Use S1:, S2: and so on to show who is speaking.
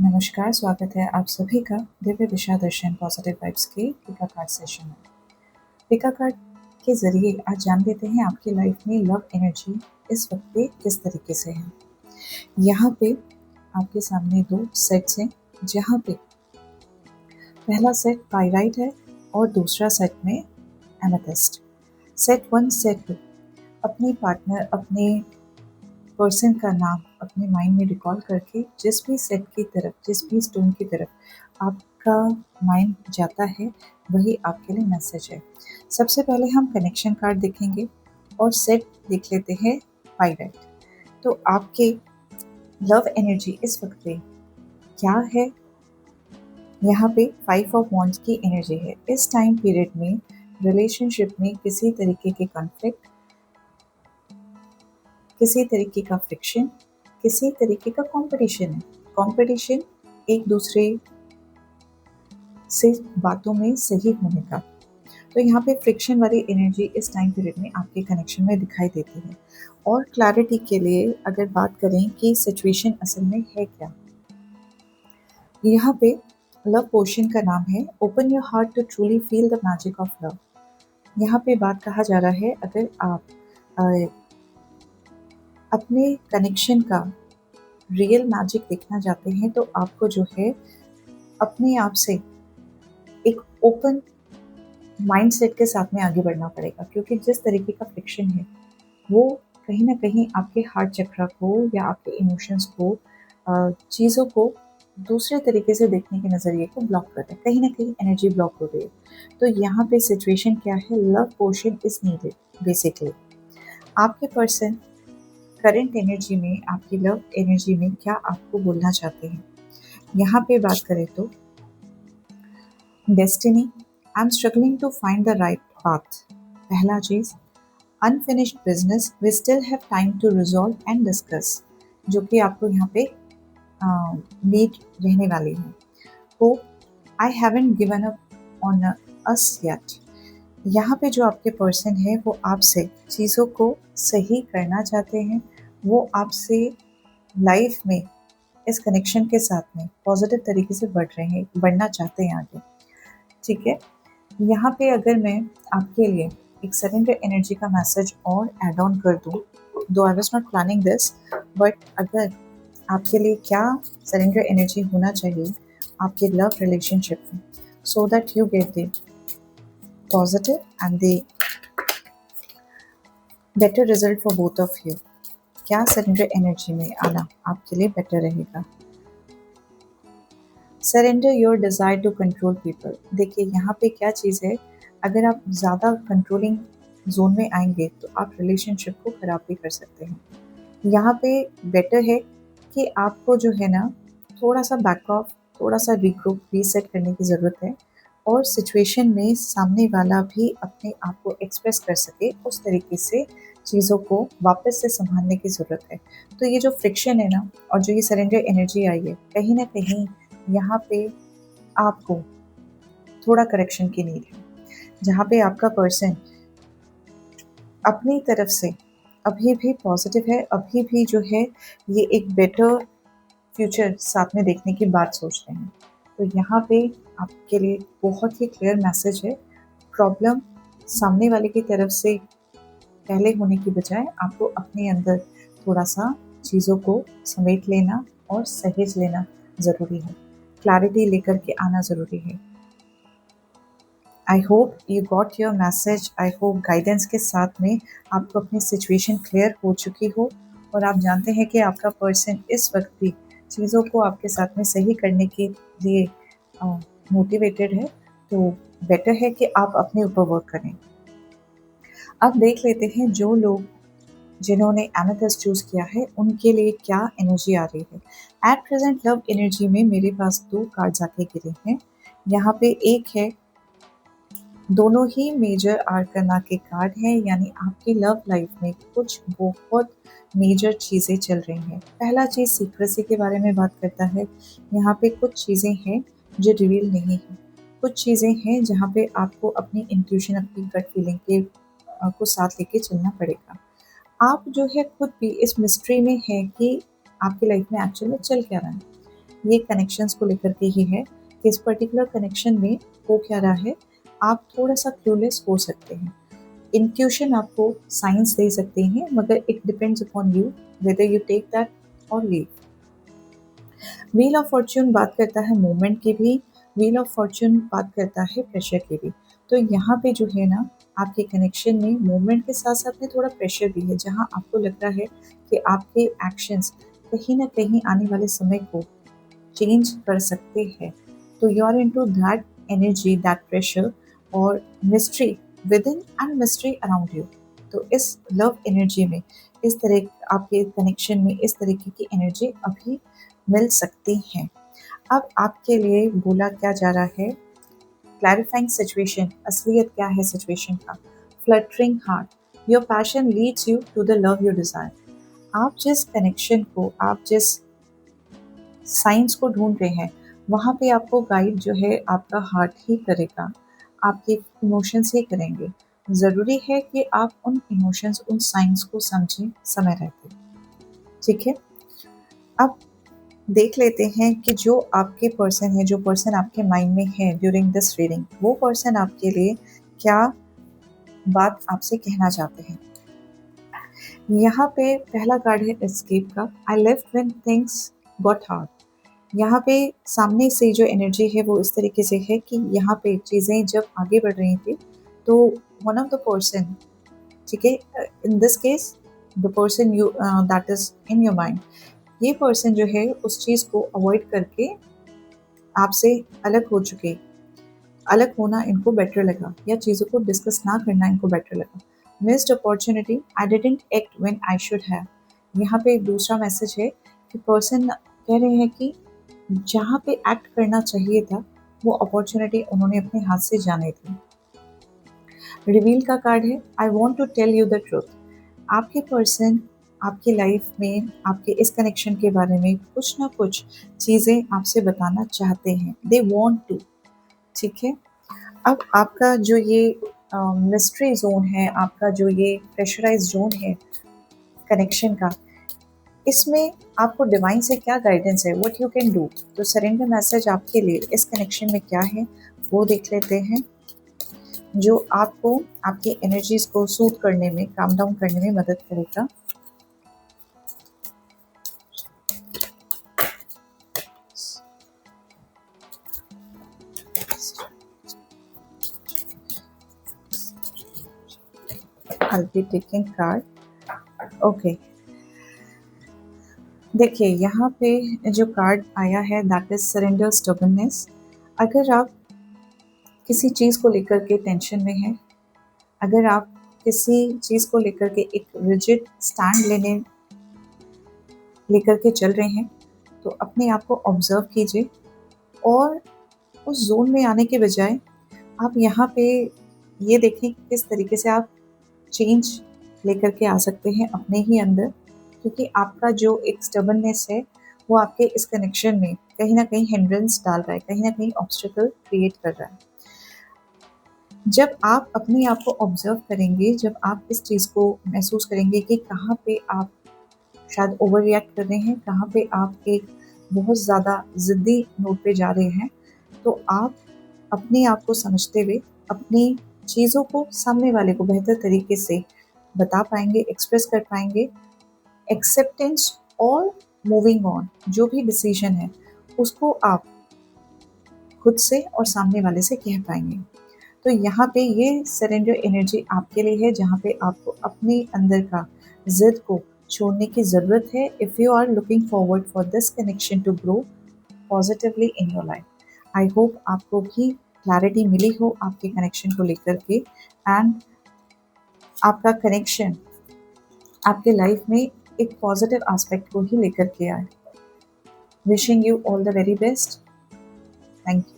S1: नमस्कार, स्वागत है आप सभी का दिव्य दिशा दर्शन पॉजिटिव वाइब्स के पिका कार्ड सेशन में। पिका कार्ड के ज़रिए आज जान लेते हैं आपकी लाइफ में लव एनर्जी इस वक्त पे किस तरीके से है। यहाँ पे आपके सामने 2 सेट्स हैं, जहाँ पे पहला सेट पाइराइट है और दूसरा सेट में एमेथिस्ट। सेट 1 सेट 2 अपने पार्टनर, अपने पर्सन का नाम अपने माइंड में रिकॉल करके जिस भी सेट की तरफ, जिस भी स्टोन की तरफ आपका माइंड जाता है, वही आपके लिए मैसेज है। सबसे पहले हम कनेक्शन कार्ड देखेंगे और सेट देख लेते हैं पाइराइट। तो आपके लव एनर्जी इस वक्त पे क्या है? यहाँ पे 5 ऑफ वॉन्ड्स की एनर्जी है। इस टाइम पीरियड में रिलेशनशिप में किसी तरीके के कॉन्फ्लिक्ट, किसी तरीके का फ्रिक्शन, किसी तरीके का कंपटीशन है। कंपटीशन एक दूसरे से बातों में सही होने का। तो यहाँ पे फ्रिक्शन वाली एनर्जी इस टाइम पीरियड में आपके कनेक्शन में दिखाई देती है। और क्लैरिटी के लिए अगर बात करें कि सिचुएशन असल में है क्या, यहाँ पे लव पोशन का नाम है open your heart to truly feel the magic of love. यहाँ पे बात कहा जा रहा है, अगर आप अपने कनेक्शन का रियल मैजिक देखना चाहते हैं तो आपको जो है अपने आप से एक ओपन माइंडसेट के साथ में आगे बढ़ना पड़ेगा, क्योंकि जिस तरीके का फ्रिक्शन है वो कहीं ना कहीं आपके हार्ट चक्रा को या आपके इमोशंस को, चीज़ों को दूसरे तरीके से देखने के नज़रिए को ब्लॉक कर रहा है, कहीं ना कहीं एनर्जी ब्लॉक हो रही है। तो यहाँ पे सिचुएशन क्या है? Love potion is needed. Basically आपके पर्सन करंट एनर्जी में, आपकी लव एनर्जी में क्या आपको बोलना चाहते हैं। यहाँ पे बात करें तो destiny, I am struggling to find the right path. पहला चीज़ unfinished business, we still have time to resolve and discuss, जो कि आपको यहाँ पे नीड रहने वाली है। Hope, I haven't given up on us yet. यहाँ पे जो आपके पर्सन है वो आपसे चीज़ों को सही करना चाहते हैं। वो आपसे लाइफ में इस कनेक्शन के साथ में पॉजिटिव तरीके से बढ़ना चाहते हैं आगे। ठीक है, यहाँ पे अगर मैं आपके लिए एक सरेंडर एनर्जी का मैसेज और ऐड ऑन कर दूँ, दो I was not planning this, but अगर आपके लिए क्या सरेंडर एनर्जी होना चाहिए आपके लव रिलेशनशिप में, so that you get the positive and the better result for both of you. क्या सरेंडर एनर्जी में आना आपके लिए बेटर रहेगा? Surrender your desire to control people. देखिए यहाँ पे क्या चीज़ है, अगर आप ज़्यादा कंट्रोलिंग जोन में आएंगे तो आप रिलेशनशिप को ख़राब भी कर सकते हैं। यहाँ पे बेटर है कि आपको जो है ना थोड़ा सा बैक ऑफ, थोड़ा सा रिग्रुप, रीसेट करने की ज़रूरत है, और सिचुएशन में सामने वाला भी अपने आप को एक्सप्रेस कर सके उस तरीके से चीज़ों को वापस से संभालने की ज़रूरत है। तो ये जो फ्रिक्शन है ना, और जो ये सरेंडर एनर्जी आई है, कहीं ना कहीं यहाँ पे आपको थोड़ा करेक्शन की नीड है, जहाँ पे आपका पर्सन अपनी तरफ से अभी भी पॉजिटिव है, अभी भी जो है ये एक बेटर फ्यूचर साथ में देखने की बात सोचते हैं। तो यहाँ पे आपके लिए बहुत ही क्लियर मैसेज है। प्रॉब्लम सामने वाले की तरफ से पहले होने की बजाय आपको अपने अंदर थोड़ा सा चीज़ों को समेट लेना और सहेज लेना ज़रूरी है। क्लैरिटी लेकर के आना ज़रूरी है। I hope you got your message. I hope guidance के साथ में आपको अपनी सिचुएशन क्लियर हो चुकी हो और आप जानते हैं कि आपका पर्सन इस वक्त भी चीज़ों को आपके साथ में सही करने के लिए मोटिवेटेड है। तो बेटर है कि आप अपने ऊपर वर्क करें। अब देख लेते हैं जो लोग जिन्होंने एमेथिस्ट चूज़ किया है उनके लिए क्या एनर्जी आ रही है। एट प्रेजेंट लव एनर्जी में मेरे पास 2 कार्ड्स आके गिरे हैं। यहाँ पे एक है, दोनों ही मेजर आर्कना के कार्ड हैं, यानी आपकी लव लाइफ में कुछ बहुत मेजर चीज़ें चल रही हैं। पहला चीज़ सीक्रेसी के बारे में बात करता है। यहाँ पे कुछ चीज़ें हैं जो रिवील नहीं है, कुछ चीज़ें हैं जहाँ पे आपको अपनी इंट्यूशन, अपनी गट फीलिंग के को साथ लेके चलना पड़ेगा। आप जो है खुद भी इस मिस्ट्री में है कि आपकी लाइफ में एक्चुअली में चल क्या रहा है। ये कनेक्शंस को लेकर के ही है कि इस पर्टिकुलर कनेक्शन में हो क्या रहा है। आप थोड़ा सा क्लूलेस हो सकते हैं। इंट्यूशन आपको साइंस दे सकते हैं, मगर it depends upon you whether you take that और लीव। व्हील ऑफ फॉर्च्यून बात करता है मूवमेंट की भी, व्हील ऑफ फॉर्च्यून बात करता है प्रेशर की भी। तो यहाँ पे जो है ना, आपके कनेक्शन में मूवमेंट के साथ साथ में थोड़ा प्रेशर भी है, जहाँ आपको लग रहा है कि आपके एक्शंस कहीं ना कहीं आने वाले समय को चेंज कर सकते हैं। तो you are into that energy, that pressure और mystery within and mystery around you. तो इस लव एनर्जी में, इस तरह आपके कनेक्शन में इस तरीके की एनर्जी अभी मिल सकती हैं। अब आपके लिए बोला क्या जा रहा है, क्लैरिफाइंग सिचुएशन, असलियत क्या है सिचुएशन का। Fluttering heart, your passion leads you to the love you desire. आप जिस कनेक्शन को, आप जिस साइंस को ढूंढ रहे हैं, वहाँ पे आपको गाइड जो है आपका हार्ट ही करेगा, आपके इमोशंस ही करेंगे। ज़रूरी है कि आप उन इमोशंस, उन साइंस को समझें समय रहते। ठीक है, अब देख लेते हैं कि जो आपके पर्सन है, जो पर्सन आपके माइंड में है ड्यूरिंग दिस रीडिंग, वो पर्सन आपके लिए क्या बात आपसे कहना चाहते हैं। यहाँ पे पहला कार्ड है एस्केप का। I left when things got hard. यहाँ पे सामने से जो एनर्जी है वो इस तरीके से है कि यहाँ पे चीज़ें जब आगे बढ़ रही थी, तो वन ऑफ द पर्सन, ठीक है, in this case the person you that is in your mind, ये पर्सन जो है उस चीज़ को अवॉइड करके आपसे अलग हो चुके। अलग होना इनको बेटर लगा, या चीज़ों को डिस्कस ना करना इनको बेटर लगा। Missed opportunity, I didn't act when I should have. यहाँ पे एक दूसरा मैसेज है कि पर्सन कह रहे हैं कि जहाँ पे एक्ट करना चाहिए था, वो अपॉर्चुनिटी उन्होंने अपने हाथ से जाने थी। रिवील का कार्ड है, I want to tell you the truth. आपके पर्सन आपकी लाइफ में आपके इस कनेक्शन के बारे में कुछ ना कुछ चीज़ें आपसे बताना चाहते हैं, दे वॉन्ट टू। ठीक है, अब आपका जो ये मिस्ट्री जोन है, आपका जो ये प्रेशराइज जोन है कनेक्शन का, इसमें आपको डिवाइन से क्या गाइडेंस है, व्हाट यू कैन डू। तो सरेंडर मैसेज आपके लिए इस कनेक्शन में क्या है वो देख लेते हैं, जो आपको आपकी एनर्जीज को सूट करने में, काम डाउन करने में मदद करेगा। I'll be taking card. Okay, देखिए यहाँ पे जो कार्ड आया है दैट इज सरेंडर स्टबर्ननेस। अगर आप किसी चीज़ को लेकर के टेंशन में हैं, अगर आप किसी चीज़ को लेकर के एक रिजिड स्टैंड लेकर के चल रहे हैं, तो अपने आप को ऑब्जर्व कीजिए और उस जोन में आने के बजाय आप यहाँ पे ये देखें कि किस तरीके से आप चेंज लेकर के आ सकते हैं अपने ही अंदर, क्योंकि आपका जो एक स्टबर्ननेस है वो आपके इस कनेक्शन में कहीं ना कहीं हिंड्रेंस डाल रहा है, कहीं ना कहीं ऑब्स्टिकल क्रिएट कर रहा है। जब आप अपने आप को ऑब्जर्व करेंगे, जब आप इस चीज़ को महसूस करेंगे कि कहाँ पे आप शायद ओवर रिएक्ट कर रहे हैं, कहाँ पे आप एक बहुत ज़्यादा ज़िद्दी नोट पे जा रहे हैं, तो आप अपने आप को समझते हुए अपनी चीज़ों को सामने वाले को बेहतर तरीके से बता पाएंगे, एक्सप्रेस कर पाएंगे। एक्सेप्टेंस और मूविंग ऑन, जो भी डिसीजन है उसको आप खुद से और सामने वाले से कह पाएंगे। तो यहाँ पे ये सरेंडर एनर्जी आपके लिए है, जहाँ पे आपको अपने अंदर का जिद को छोड़ने की ज़रूरत है, if you are looking forward for this connection to grow positively in your life. I hope आपको भी क्लैरिटी मिली हो आपके कनेक्शन को लेकर के, एंड आपका कनेक्शन आपके लाइफ में एक पॉजिटिव एस्पेक्ट को ही लेकर के आए। Wishing you all the very best. Thank you.